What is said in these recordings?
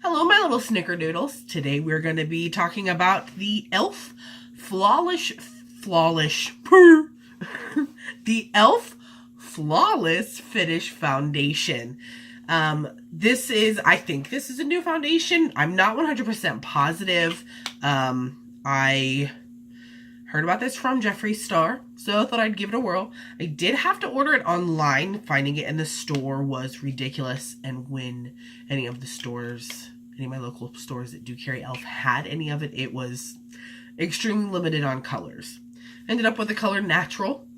Hello, my little snickerdoodles. Today we're going to be talking about the E.L.F. the E.L.F. Flawless Finish Foundation. I think this is a new foundation. I'm not 100% positive. I heard about this from Jeffree Star, so I thought I'd give it a whirl. I did have to order it online. Finding it in the store was ridiculous, and when any of my local stores that do carry E.L.F. had any of it, it was extremely limited on colors. Ended up with the color Natural.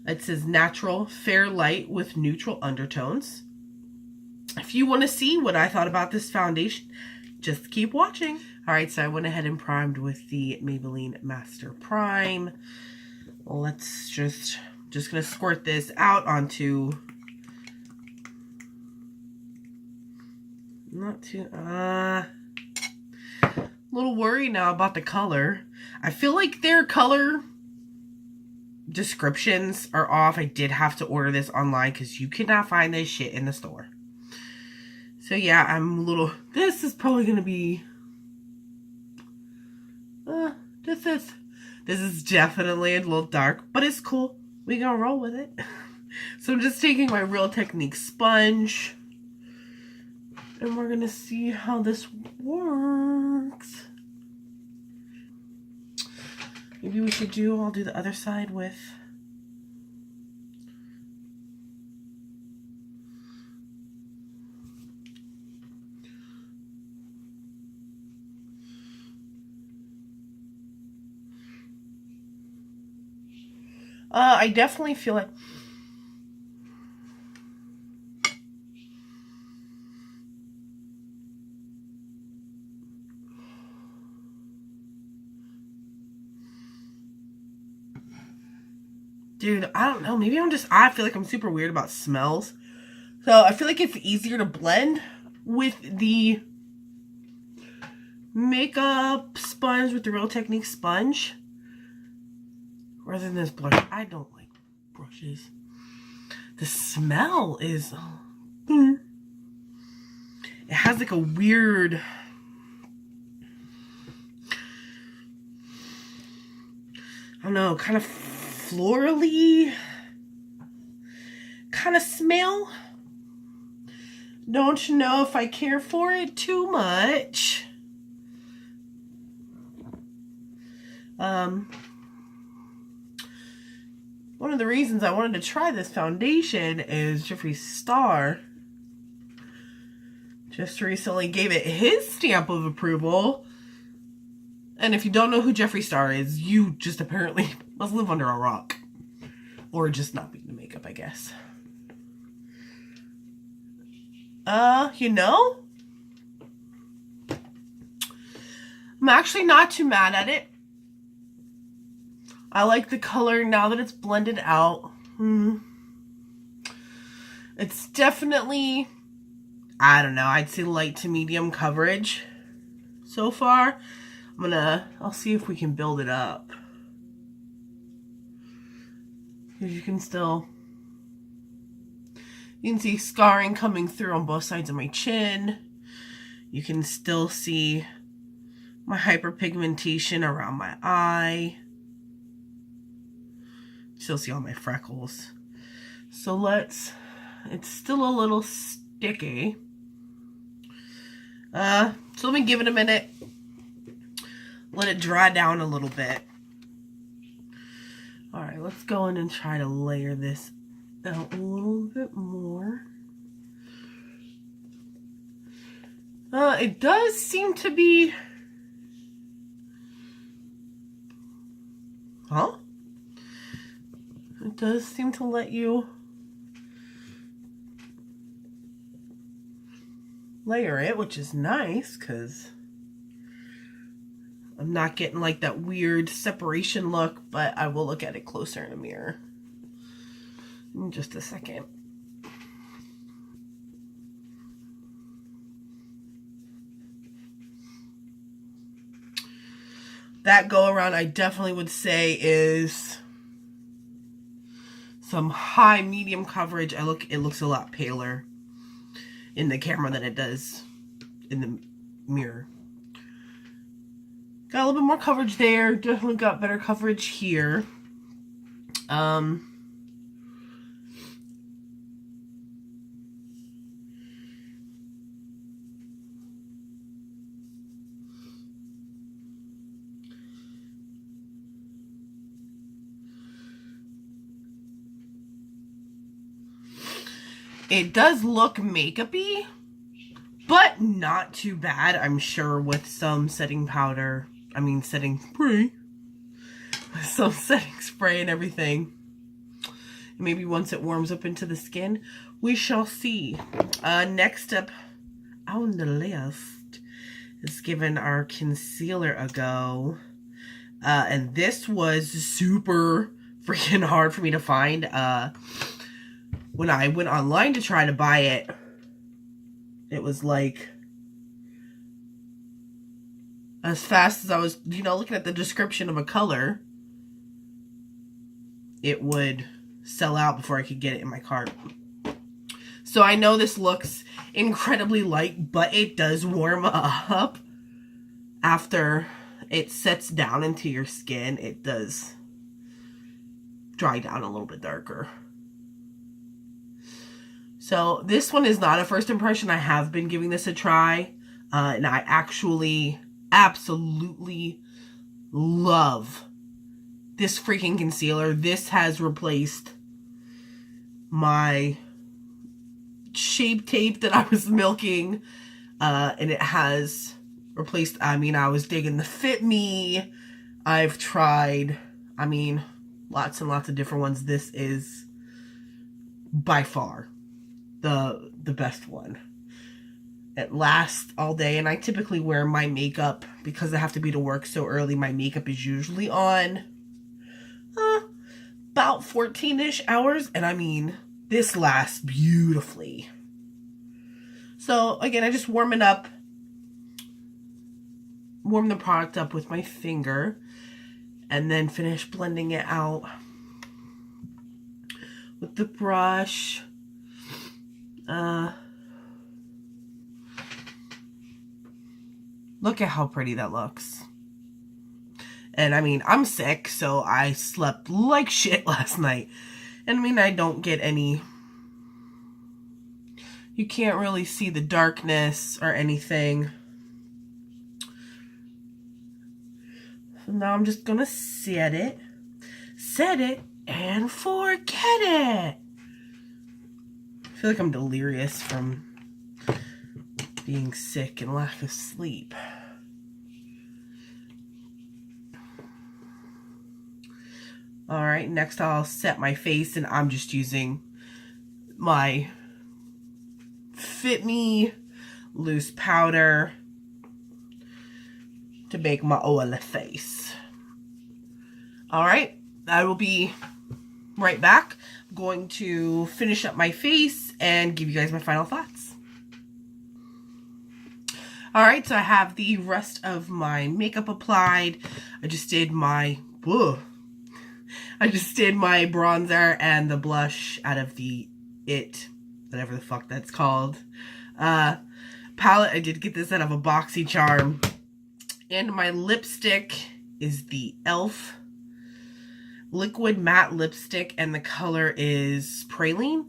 It says Natural, Fair Light with Neutral Undertones. If you want to see what I thought about this foundation, just keep watching. Alright, so I went ahead and primed with the Maybelline Master Prime. Let's just gonna squirt this out onto, not too, a little worried now about the color. I feel like their color descriptions are off. I did have to order this online because you cannot find this shit in the store. So yeah, I'm a little, this is probably gonna be, this is definitely a little dark, but it's cool. We gonna roll with it. So I'm just taking my Real Technique sponge, and we're gonna see how this works. Maybe we should I'll do the other side with, I definitely feel like, dude, I don't know, maybe I feel like I'm super weird about smells. So I feel like it's easier to blend with the makeup sponge, with the Real Technique sponge, rather than this brush. I don't like brushes. The smell is, it has like a weird, I don't know, kind of florally kind of smell. Don't know if I care for it too much. One of the reasons I wanted to try this foundation is Jeffree Star just recently gave it his stamp of approval. And if you don't know who Jeffree Star is, you just apparently must live under a rock. Or just not be into makeup, I guess. You know, I'm actually not too mad at it. I like the color now that it's blended out. It's definitely, I don't know, I'd say light to medium coverage so far. I'll see if we can build it up. Because you can see scarring coming through on both sides of my chin. You can still see my hyperpigmentation around my eye. Still see all my freckles. So it's still a little sticky. So let me give it a minute. Let it dry down a little bit. Alright, let's go in and try to layer this out a little bit more. It does seem to be... Huh? It does seem to let you layer it, which is nice, because I'm not getting like that weird separation look, but I will look at it closer in a mirror in just a second. That go around, I definitely would say, is some high medium coverage. It looks a lot paler in the camera than it does in the mirror. Got a little bit more coverage there. Definitely got better coverage here. It does look makeup-y, but not too bad, I'm sure, with some setting powder. I mean, setting spray. Some setting spray and everything. Maybe once it warms up into the skin, we shall see. Next up on the list is giving our concealer a go. And this was super freaking hard for me to find. When I went online to try to buy it, it was like, as fast as I was, you know, looking at the description of a color, it would sell out before I could get it in my cart. So I know this looks incredibly light, but it does warm up after it sets down into your skin. It does dry down a little bit darker. So this one is not a first impression. I have been giving this a try. And I actually absolutely love this freaking concealer. This has replaced my Shape Tape that I was milking. And it has replaced, I mean, I was digging the Fit Me. I've tried, I mean, lots and lots of different ones. This is by far the best one. It lasts all day, and I typically wear my makeup because I have to be to work so early. My makeup is usually on about 14-ish hours, and I mean, this lasts beautifully. So again, I just warm the product up with my finger and then finish blending it out with the brush. Look at how pretty that looks. And I mean, I'm sick, so I slept like shit last night. And I mean, I don't get any, you can't really see the darkness or anything. So now I'm just gonna set it, and forget it. I feel like I'm delirious from being sick and lack of sleep. Alright, next I'll set my face, and I'm just using my Fit Me loose powder to make my E.L.F face. Alright, I will be right back. I'm going to finish up my face and give you guys my final thoughts. Alright, so I have the rest of my makeup applied. I just did my bronzer and the blush out of the whatever the fuck that's called, palette. I did get this out of a BoxyCharm. And my lipstick is the E.L.F. liquid matte lipstick, and the color is Praline.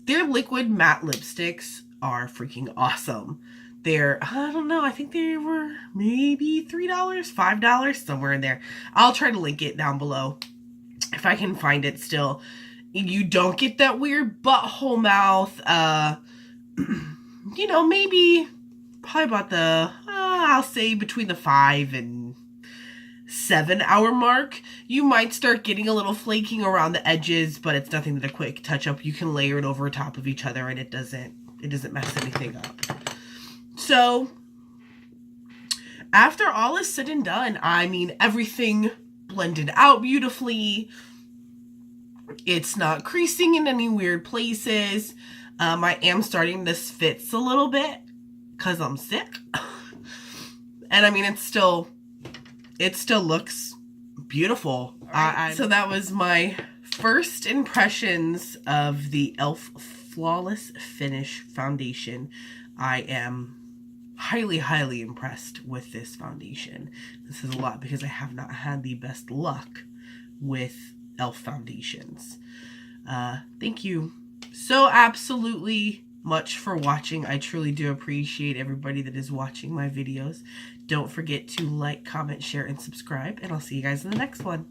Their liquid matte lipsticks are freaking awesome. They're, I don't know, I think they were maybe $3, $5, somewhere in there. I'll try to link it down below if I can find it still. You don't get that weird butthole mouth, you know, maybe probably about the, I'll say between the 5 and 7 hour mark. You might start getting a little flaking around the edges, but it's nothing that a quick touch up. You can layer it over top of each other, and it doesn't mess anything up. So after all is said and done, I mean, everything blended out beautifully. It's not creasing in any weird places. I am starting to spitz a little bit because I'm sick. And I mean, it still looks beautiful. So that was my first impressions of the E.L.F. Flawless Finish Foundation. I am highly, highly impressed with this foundation. This is a lot because I have not had the best luck with E.L.F. foundations. Thank you so absolutely much for watching. I truly do appreciate everybody that is watching my videos. Don't forget to like, comment, share, and subscribe, and I'll see you guys in the next one.